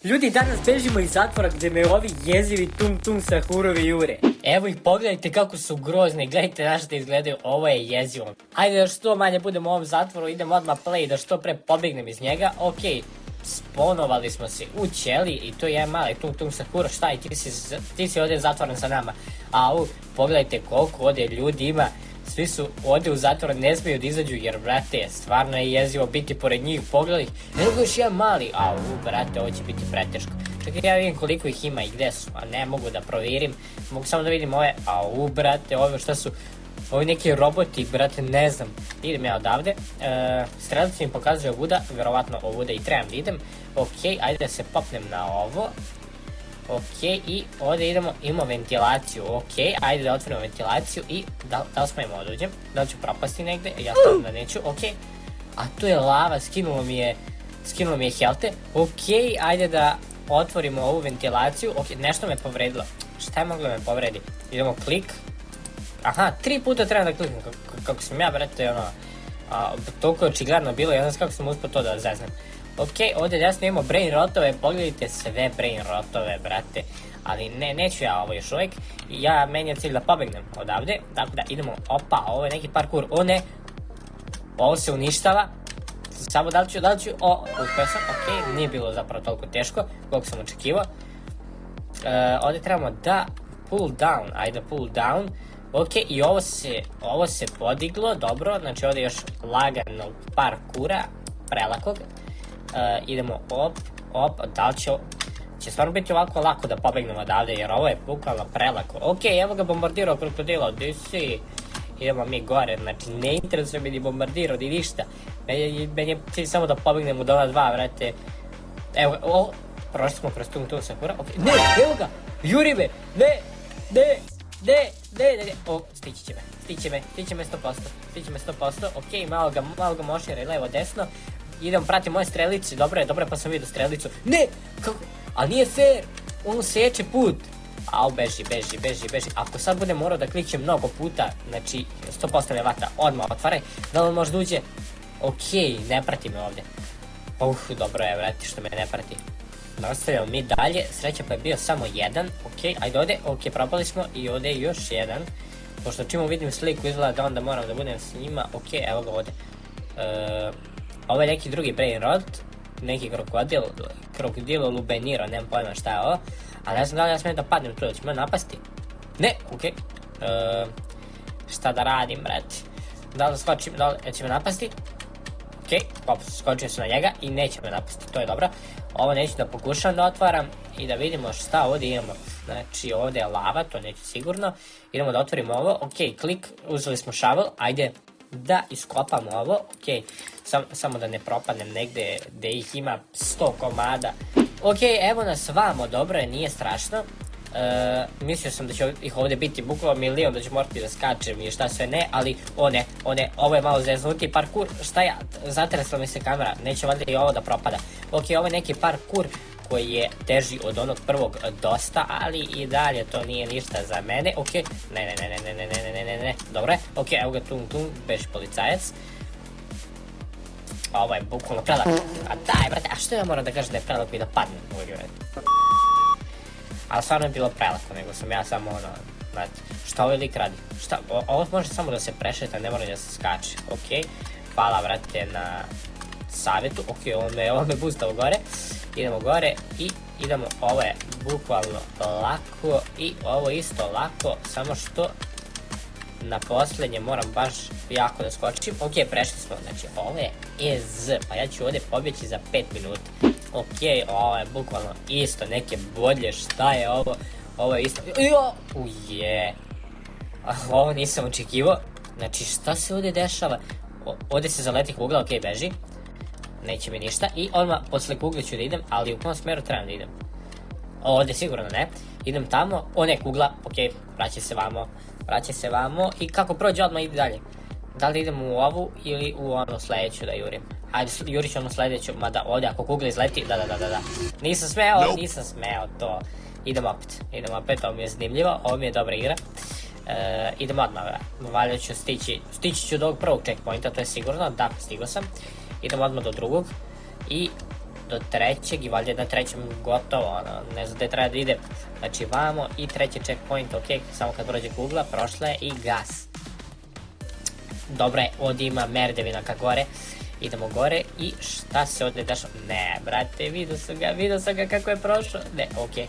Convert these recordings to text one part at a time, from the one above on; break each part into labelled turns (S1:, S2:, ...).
S1: Ljudi, danas bežimo iz zatvora gdje me ovi jezivi tum sahurovi jure. Evo ih, pogledajte kako su grozni, gledajte na što izgledaju, ovo je jezivo. Ajde da što manje budemo u ovom zatvoru, idemo odmah play da što pre pobegnem iz njega. Okej, sponovali smo se u ćeliji i to je mali tum sahuro, šta je, ti si ovdje zatvoren sa nama. Au, pogledajte koliko ovdje ljudi ima. Svi su ovdje u zatvoru, ne smiju da izađu jer, brate, stvarno je jezivo biti pored njih, pogledaj. Evo ga još jedan mali, brate, ovo će biti preteško. Čekaj, ja vidim koliko ih ima i gdje su, a ne mogu da provjerim. Mogu samo da vidim ove, brate, ove šta su, ovi neki roboti, brate, ne znam. Idem ja odavde, strelici mi pokazuje ovuda, vjerovatno ovuda i trebam da idem. Okej, ajde da se popnem na ovo. Okej, i ovdje imamo ventilaciju, okej, ajde da otvorimo ventilaciju i da li smijem ovdje uđem, da li ću propasti negdje, ja stavim da neću, okej, a tu je lava, skinulo mi je helte, okej, ajde da otvorimo ovu ventilaciju, okej, nešto me povredilo, šta je moglo me povredi, idemo klik, aha, 3 puta treba da kliknem, kako sam ja, brate, toliko je očigledno bilo, ja znam kako sam uspio to da zeznem. Okej, ovdje jasno imamo brain rotove, pogledajte sve brain rotove, brate, ali neću ja ovo još uvijek, meni je cilj da pobegnem odavde, tako da idemo, opa, ovo je neki parkour, ovo se uništava, samo da li ću, uspio sam, okej, nije bilo zapravo toliko teško, koliko sam očekivao, ovdje trebamo da pull down, ajde pull down, okej, i ovo se podiglo, dobro, znači ovdje još lagano parkura, prelakog. Idemo da li će stvarno biti ovako lako da pobegnemo odavde jer ovo je bukvalno prelako. Okej, evo ga bombardirao krokodilo, di si? Idemo mi gore, znači ne interesuje mi ni bombardirao ni ništa. Meni je cilj samo da pobegnem od ova dva, vrate. Evo, prošli smo kroz tum sahura, okej, ne, evo ga, juri me, ne, stići me 100%, okej, malo ga mošira i levo desno. Idem, pratim moje strelice, dobro je, pa sam vidio strelicu. Ne, kako, ali nije fair, on seče put. Beži, ako sad budem morao da klikćem mnogo puta, znači 100% me vata, odmah otvaraj, da li možda uđe, okej, ne prati me ovdje. Dobro je, vrati što me ne prati. Nastavljamo mi dalje, sreća pa je bio samo jedan, okej, ajde ovdje, okej, propali smo i ovdje je još jedan. Pošto čim vidim sliku izgleda da onda moram da budem s njima, okej, evo ga ovdje. Ovo je neki drugi brain rot, neki krokodilo lubeniro, nemam pojma šta je ovo, ali ne znam da li ja smijem da padnem tu, da će me napasti. Ne, okej. Šta da radim, brate? Da li skočim, će me napasti? Okej, skočio sam na njega i neće me napasti, to je dobro. Ovo neću da pokušam da otvaram i da vidimo šta ovdje imamo. Znači ovdje je lava, to neće sigurno. Idemo da otvorimo ovo, okej, klik, uzeli smo shovel, ajde da iskopamo ovo, okej, samo da ne propadnem negdje gdje ih ima 100 komada. Okej, evo nas vamo, dobro je, nije strašno. Mislio sam da će ih ovdje biti bukvalno milion, da ću morati da skačem i šta sve ne, ali ovo je malo zeznuti parkour, šta ja, zatresla mi se kamera, neće valjda i ovo da propada. Okej, ovo je neki parkour koji je teži od onog prvog dosta, ali i dalje to nije ništa za mene, okej, ne, dobro je, okej, evo ga tum, beži policajac. Ovo je bukvalno prelako, a daj brate, a što ja moram da kažem da je prelako i da padnem ovdje, ali stvarno je bilo prelako, nego sam ja samo znate, šta ovaj lik radi, ovo može samo da se prešeta, ne mora da se skače, okej, hvala brate na savjetu, okej, ovo me boostao gore, idemo gore i idemo, ovo je bukvalno lako i ovo isto lako, samo što na posljednje moram baš jako da skočim, okej, prešli smo, znači ovo je pa ja ću ovdje pobjeći za 5 minuta, okej, ovo je bukvalno isto, neke bolje, šta je ovo je isto, ovo nisam očekivao, znači šta se ovdje dešava, ovdje se zaletih ugla, okej, beži, neće mi ništa i odmah posle kugle ću da idem, ali u kom smjeru trebam da idem, ovdje sigurno ne, idem tamo, ne kugla, okej, vraća se vamo i kako prođe odmah ide dalje. Da li idem u ovu ili u onu sljedeću da jurim? Ajde, jurit ću onu sljedeću, mada ovdje ako kugla izleti, da. Nisam smeo to. Idem opet, ovo mi je zanimljivo, ovo mi je dobra igra. Idem odmah, valjda ću stići ću do ovog prvog checkpointa, to je sigurno, da, stigao sam. Idem odmah do drugog i do trećeg i valjda na trećem gotovo, ono, ne znam gde treba da idem. Znači vamo i treći checkpoint, ok, samo kad prođe kugla, prošla je i gas. Dobro je, ovdje ima merdevina ka gore. Idemo gore i šta se ovdje dešava? Ne, brate, vidio sam ga kako je prošao. Ne, okej,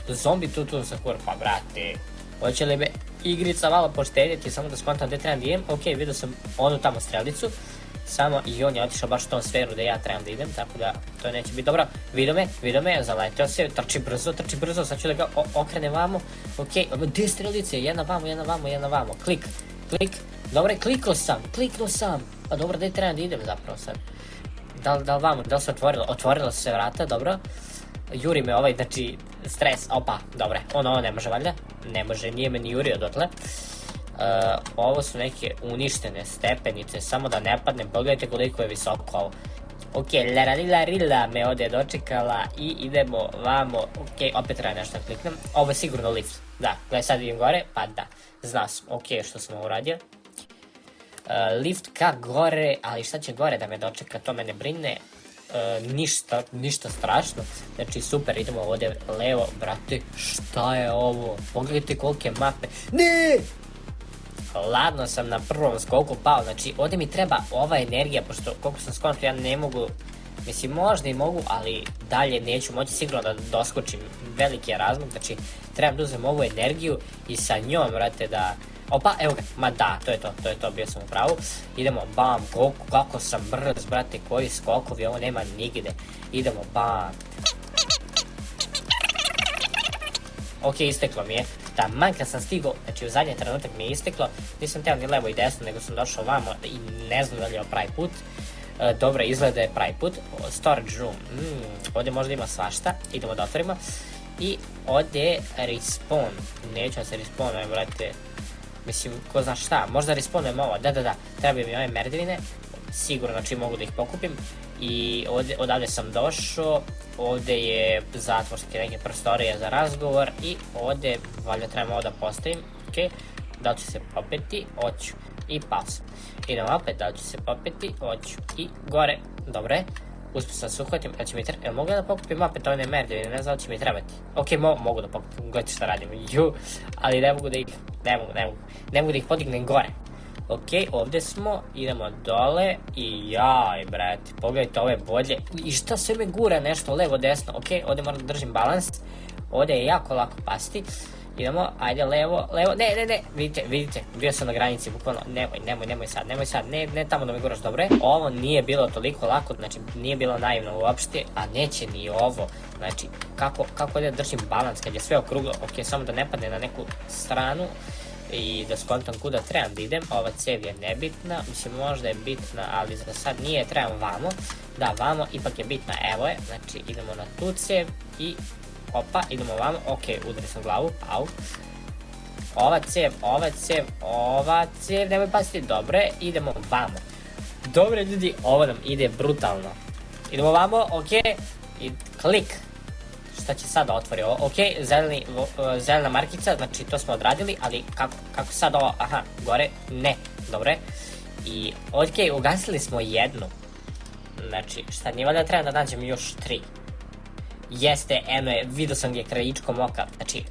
S1: zombi tu Sakura, pa brate, hoće li me igrica malo poštedjeti, samo da skontam gdje trebam da idem. Okej, vidio sam onu tamo strelicu, samo i on je otišao baš u tom sferu da ja trebam da idem, tako da to neće biti dobro. Vidio me, zaletio se, trči brzo, sad ću da ga okrenem vamo. Okej, gdje strelice, jedna vamo, klik, dobro je, kliknuo sam, pa dobro, gdje trebam da idem zapravo sad. Da li se otvorilo se vrata, dobro. Juri me ovaj, znači, stres, opa, dobro, ono ne može valjda, ne može, nije me ni jurio dotle. Ovo su neke uništene stepenice, samo da ne padnem, pogledajte koliko je visoko ovo. Ok, Larila me ovdje dočekala i idemo vamo, ok, opet treba nešto kliknem, ovo je sigurno lift, da, gledaj sad idem gore, pa da, znao sam, ok, što sam ovo uradio. Lift ka gore, ali šta će gore da me dočeka, to me ne brine. Ništa strašno, znači super, idemo ovdje levo, brate, šta je ovo, pogledajte kolike mape, ne, ladno sam na prvom skoku pao, znači ovdje mi treba ova energija, pošto koliko sam skontao ja ne mogu, mislim možda i mogu, ali dalje neću moći sigurno da doskočim, veliki je razlog, znači trebam da uzem ovu energiju i sa njom, brate, da, opa, evo ga, ma da, to je to, bio sam u pravu. Idemo, bam, kako sam brz, brate, koji skokovi, ovo nema nigde. Idemo, bam. Ok, isteklo mi je. Taman kad sam stigao, znači u zadnji trenutak mi je isteklo, nisam teo ni levo i desno, nego sam došao vamo i ne znam da li je pravi put. Dobro, izgleda je pravi put. Storage room, ovdje možda ima svašta, idemo da otvorimo. I ovdje je respawn, neću se respawnujem, brate. Mislim, ko zna šta, možda respawnujem ovo, da, trebaju mi ove merdevine, sigurno, znači mogu da ih pokupim. I odavde sam došao, ovdje je zatvorske neke prostorije za razgovor i ovdje, valjda trebam ovo da postavim, ok, da li ću se popeti, hoću, i pao sam. Idem opet, da li ću se popeti, hoću, i gore, dobro je. Uspio sam se uhvatim, jel mogu da pokupim opet ove merdevine, ne znam da će mi trebati. Ok, mogu da pokupim, gledajte šta radim, ali ne mogu da ih podignem gore. Ok, ovdje smo, idemo dole i jaj, brate, pogledajte ove bolje. I šta sve me gura nešto, levo, desno, ok, ovdje moram da držim balans, ovdje je jako lako pasti. Idemo, ajde, levo, ne, vidite, bio sam na granici, bukvalno, nemoj sad, ne tamo da me guraš, dobro je. Ovo nije bilo toliko lako, znači nije bilo naivno uopšte, a neće ni ovo, znači, kako da držim balans kad je sve okruglo, ok, samo da ne padne na neku stranu i da skontam kuda trebam da idem, ova cev je nebitna, mislim možda je bitna, ali za sad nije, trebam vamo, da, vamo, ipak je bitna, evo je, znači idemo na tu cev i opa, idemo vamo, ok, udari sam glavu, au. Ova cev, nemoj pasiti, dobre, idemo vamo. Dobre ljudi, ovo nam ide brutalno. Idemo vamo, ok, i klik. Šta će sada otvori ovo, ok, zelena markica, znači to smo odradili, ali kako sad ovo, aha, gore, ne, dobre. I ok, ugasili smo jednu. Znači, šta, nije valjda treba da nađem još 3. Jeste, eno je, vidio sam gdje krajičkom oka, znači,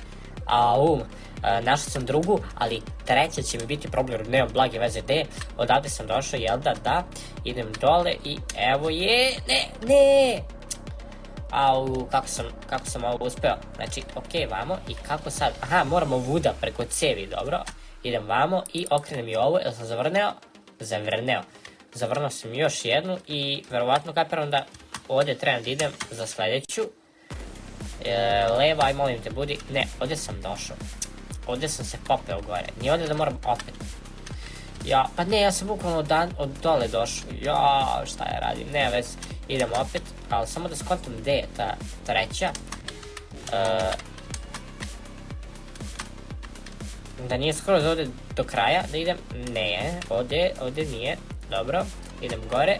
S1: našao sam drugu, ali treća će mi biti problem, nemam blage veze gde, odavde sam došao, jel da, idem dole i evo je, ne, kako sam ovo uspeo, znači, ok, vamo, i kako sad, aha, moramo vuda preko cevi, dobro, idem vamo i okrenem i ovo, jel sam zavrnuo sam još jednu i verovatno kapiram da ovdje trebam da idem za sljedeću. Levo, aj molim te budi, ne, ovdje sam došao, ovdje sam se popeo gore, nije ovdje da moram opet. Pa ne, ja sam bukvalno od dole došao, šta ja radim, ne vez, idemo opet, ali samo da skontam gdje je ta treća. Da nije skroz ovdje do kraja, da idem, ne, ovdje nije, dobro, idem gore.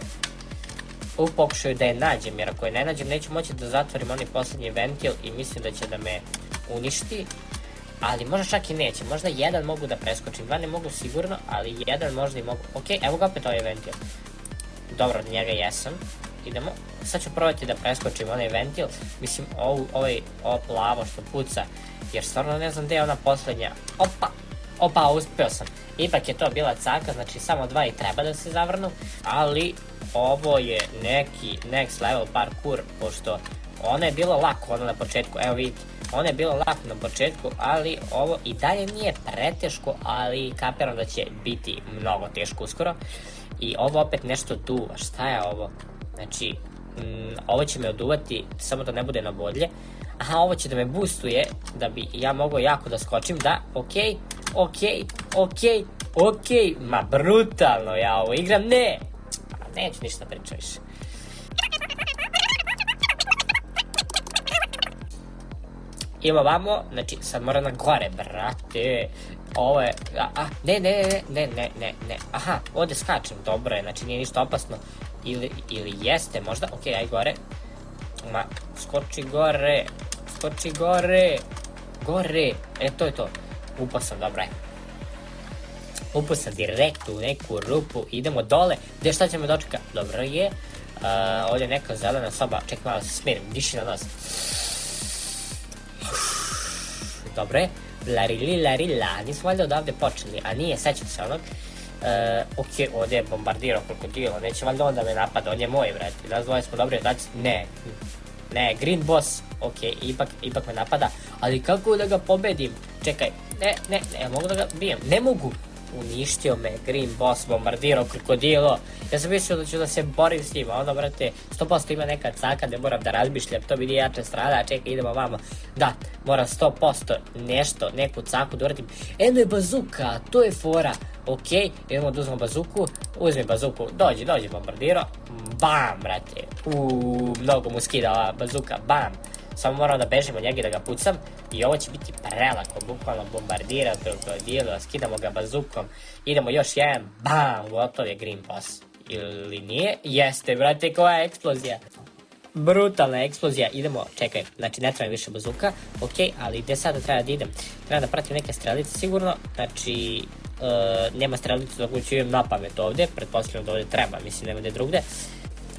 S1: U pokušaju da je nađem, jer ako je ne nađem neću moći da zatvorim onaj posljednji ventil i mislim da će da me uništi, ali možda čak i neće, možda jedan mogu da preskočim, dva ne mogu sigurno, ali jedan možda i mogu. Ok, evo ga opet ovaj ventil, dobro, njega jesam idemo. Sad ću probati da preskočim onaj ventil, mislim ovo plavo što puca, jer stvarno ne znam gde je ona poslednja. Opa, uspeo sam. Ipak je to bila caka, znači samo 2 i treba da se zavrnu, ali ovo je neki next level parkour, pošto ono je bilo lako, ono na početku, evo vidite, ono je bilo lako na početku, ali ovo i dalje nije preteško, ali kapiram da će biti mnogo teško uskoro. I ovo opet nešto duva, šta je ovo? Znači, ovo će me oduvati, samo da ne bude na bodlje. Aha, ovo će da me boostuje, da bi ja mogao jako da skočim, da, okej, ma brutalno ja ovo igram, ne! Neću ništa pričati više. Idemo ovamo, znači sad moram na gore, brate. Ovo je, ne, aha, ovdje skačem, dobro je, znači nije ništa opasno. Ili jeste možda, okej, aj gore. Ma, skoči gore, to je to. Upao sam, dobro je. Upao sam direkt u neku rupu, idemo dole, gdje šta će me dočeka? Dobro je, ovdje je neka zelena soba, ček malo se smirim, diši na nos. Dobro je, larila, nismo valjda odavde počeli, a nije, sećam se onog. Okej, ovdje je bombardirao krokodilo, neće valjda onda me napada, on je moj, vrati, nas dvoje smo dobri, znači, ne, green boss, okej, ipak me napada, ali kako da ga pobedim? Čekaj, ne, mogu da ga bijem, ne mogu. Uništio me, green boss, bombardirao krokodilo. Ja sam mislio da ću da se borim s njima, onda brate, 100% ima neka caka gde moram da razmišljam, to mi nije jače strada, čekaj, idemo vamo. Da, moram 100% nešto, neku caku da uradim. Eno je bazuka, to je fora. Okej, idemo da uzmemo bazuku, uzmi bazuku, dođi bombardirao. Bam, brate, mnogo mu skida ova bazuka, bam. Samo moram da bežim od njega i da ga pucam. I ovo će biti prelako, bukvalno bombardira krokodilo, skidamo ga bazukom. Idemo još jedan, bam, gotov je green boss. Ili nije? Jeste, brate, koja je eksplozija. Brutalna eksplozija, idemo, čekaj, znači ne treba više bazuka, okej, ali gde sada treba da idem? Treba da pratim neke strelice sigurno, znači nema strelice dok ću imam na pamet ovde, pretpostavljam da ovde treba, mislim nema gde drugde.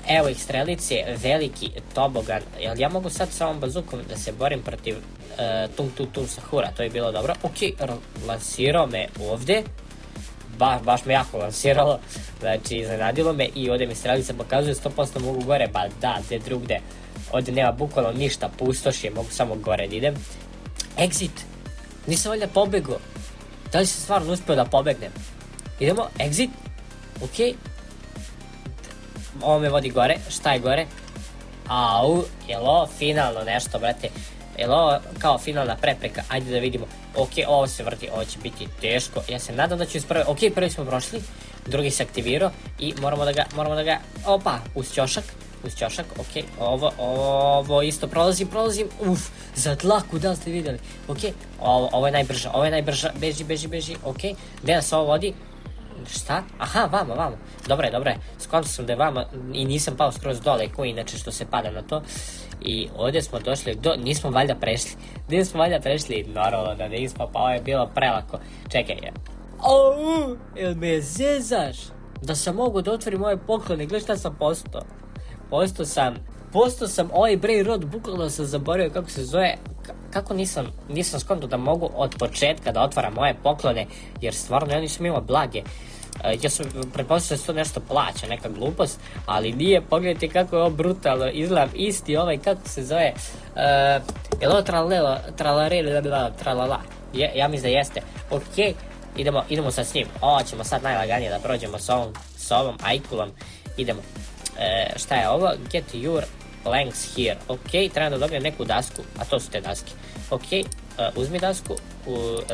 S1: Evo ih strelice, veliki tobogan, jel ja mogu sad sa ovom bazukom da se borim protiv tung sahura, to je bilo dobro. Okej, lansirao me ovde, baš me jako lansiralo, znači iznenadilo me i ovde mi strelica pokazuje 100% mogu gore, ba da, gde drugde, ovde nema bukvalno ništa, pustoš je, mogu samo gore da idem. Exit, nisam valjda pobegao, da li sam stvarno uspeo da pobegnem? Idemo, exit, okej. Ovo me vodi gore, šta je gore? Au, jel ovo finalno nešto, brate? Jel ovo kao finalna prepreka? Ajde da vidimo. Okej, ovo se vrti, ovo će biti teško. Ja se nadam da ću ispraviti. Okej, prvi smo prošli, drugi se aktivirao i moramo da ga, opa, uz ćošak, okej, ovo isto prolazim, za dlaku, da li ste vidjeli? Okej, ovo je najbrža, beži, okej, gde nas ovo vodi? Šta? Aha, vamo. Dobro je. Skontao sam da je vamo i nisam pao skroz dole, ko inače što se pada na to. I ovdje smo došli do... Nismo valjda prešli. Normalno da nismo, pa ovo je bilo prelako. Čekaj. Jel me zezaš? Da sam mogu da otvorim ove poklone, gledaj šta sam postao. Postao sam ovaj Brain Rot, bukvalno sam zaboravio kako se zove. Kako nisam skontao da mogu od početka da otvaram moje poklone, jer stvarno ja nisam imao blage. Ja sam pretpostavio da se to nešto plaća, neka glupost, ali nije, pogledajte kako je ovo brutalno, izgledam isti ovaj, kako se zove, je li ovo tralala, ja mislim da jeste. Okej, idemo sad s njim, ovo ćemo sad najlaganije da prođemo s ovom ajkulom, idemo. Šta je ovo? Get your planks here. Ok, treba da dobijem neku dasku, a to su te daske. Ok, uzmi dasku,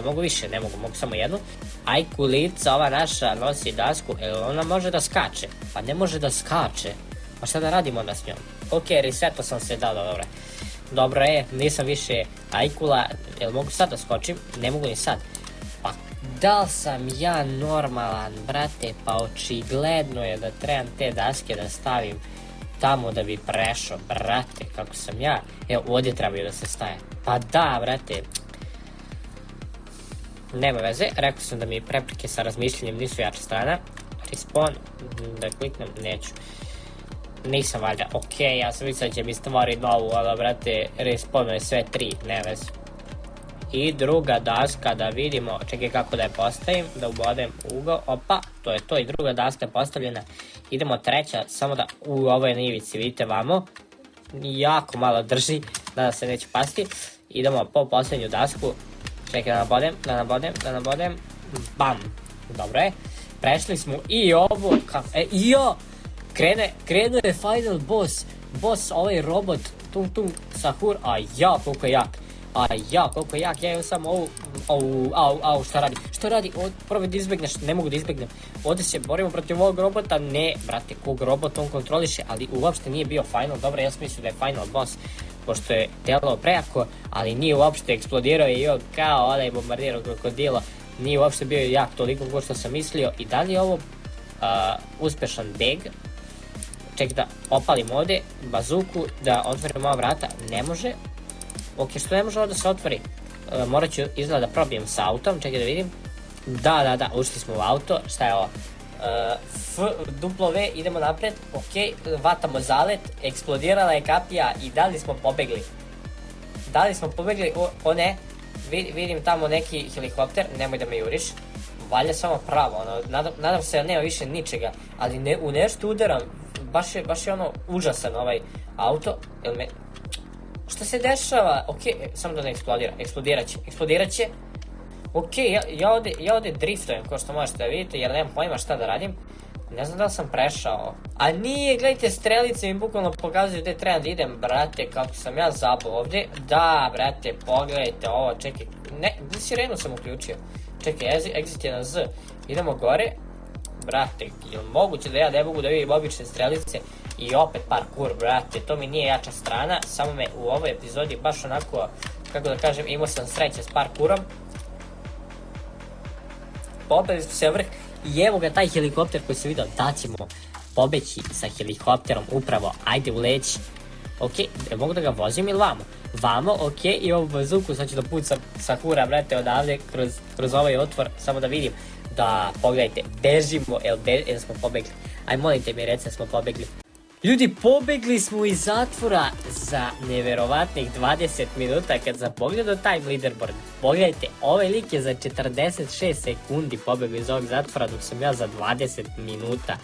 S1: mogu više, ne mogu samo jednu. Ajkulica, ova naša nosi dasku, ona može da skače. Pa ne može da skače. Pa šta da radimo onda s njom? Ok, reseto sam se dao, dobro. Dobro je, nisam više ajkula, jel mogu sad da skočim? Ne mogu ni sad. Pa da li sam ja normalan, brate? Pa očigledno je da trebam te daske da stavim tamo da bi prešao, brate, kako sam ja. Evo, ovdje trebaju da se staje. Pa da, brate. Nema veze, rekao sam da mi prepreke sa razmišljanjem nisu jača strana. Respawn, da kliknem, neću. Nisam valjda, okej, ja sam mislio da će mi stvari novu, ali brate, respawnuje sve 3, ne vez. I druga daska da vidimo, čekaj kako da je postavim, da ubodem ugao, opa, to je to i druga daska je postavljena. Idemo treća, samo da, ovo je na ivici, vidite vamo, jako malo drži, da se neće pasti. Idemo po posljednju dasku, čekaj da nabodem, bam, dobro je. Prešli smo i ovo, krenuo je final boss, ovaj robot, Tung Sahur, koliko je jak, ja imam samo ovu, šta radi, probaj da izbegneš, ne mogu da izbegnem, ovdje se borimo protiv ovog robota, ne, brate, kog robota on kontroliše, ali uopšte nije bio final, dobro, ja sam mislio da je final boss, pošto je delo prejako, ali nije uopšte eksplodirao i on kao onaj bombardirao krokodilo, nije uopšte bio jak toliko kao što sam mislio i da li je ovo uspešan beg. Ček da opalim ovdje bazuku, da otvorim ova vrata, ne može. Ok, što ne može ovo da se otvori? Morat ću izgleda da probijem s autom, čekaj da vidim. Da, ušli smo u auto, šta je ovo? V, idemo napred, ok, vatamo zalet, eksplodirala je kapija i da li smo pobegli? O ne, vidim tamo neki helikopter, nemoj da me juriš, valja samo pravo, nadam se da nema više ničega, ali u nešto udaram, baš je užasan ovaj auto, šta se dešava? Ok, samo da ne eksplodira, eksplodirat će. Ok, ja ovdje driftujem, kao što možete da vidite, jer nemam pojma šta da radim. Ne znam da li sam prešao. A nije, gledajte, strelice mi bukvalno pokazuju gdje trebam da idem, brate, kako sam ja zabao ovdje. Da, brate, pogledajte ovo, čekaj, ne, sirenu sam uključio. Čekaj, exit je na Z. Idemo gore. Brate, je li moguće da ja ne mogu da vidim obične strelice? I opet parkour, brate, to mi nije jača strana, samo me u ovoj epizodi baš onako, kako da kažem, imao sam sreće s parkourom. Popeli smo se vrh i evo ga taj helikopter koji sam vidio, da ćemo pobeći sa helikopterom upravo, ajde uleć. Ok, mogu da ga vozim ili vamo, ok, i ovu bazuku, sad ću da pucam Sahura, brate, odavde kroz ovaj otvor, samo da vidim. Da, pogledajte, bežimo, jel smo pobegli? Aj, molim te mi reci da smo pobegli. Ljudi, pobegli smo iz zatvora za neverovatnih 20 minuta kad sam pogledao time leaderboard. Pogledajte, ovaj lik je za 46 sekundi pobegao iz ovog zatvora dok sam ja za 20 minuta.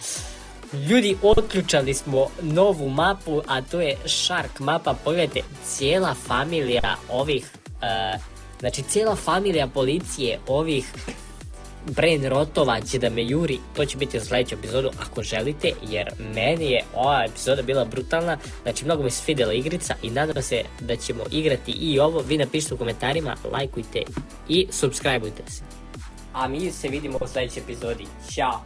S1: Ljudi, otključali smo novu mapu, a to je Shark mapa. Pogledajte, cijela familija ovih, cijela familija policije ovih brain rotova će da me juri, to će biti u sljedeću epizodu ako želite, jer meni je ova epizoda bila brutalna, znači mnogo mi se svidjela igrica i nadam se da ćemo igrati i ovo, vi napišite u komentarima, lajkujte i subscribeujte se. A mi se vidimo u sljedećoj epizodi, ćao!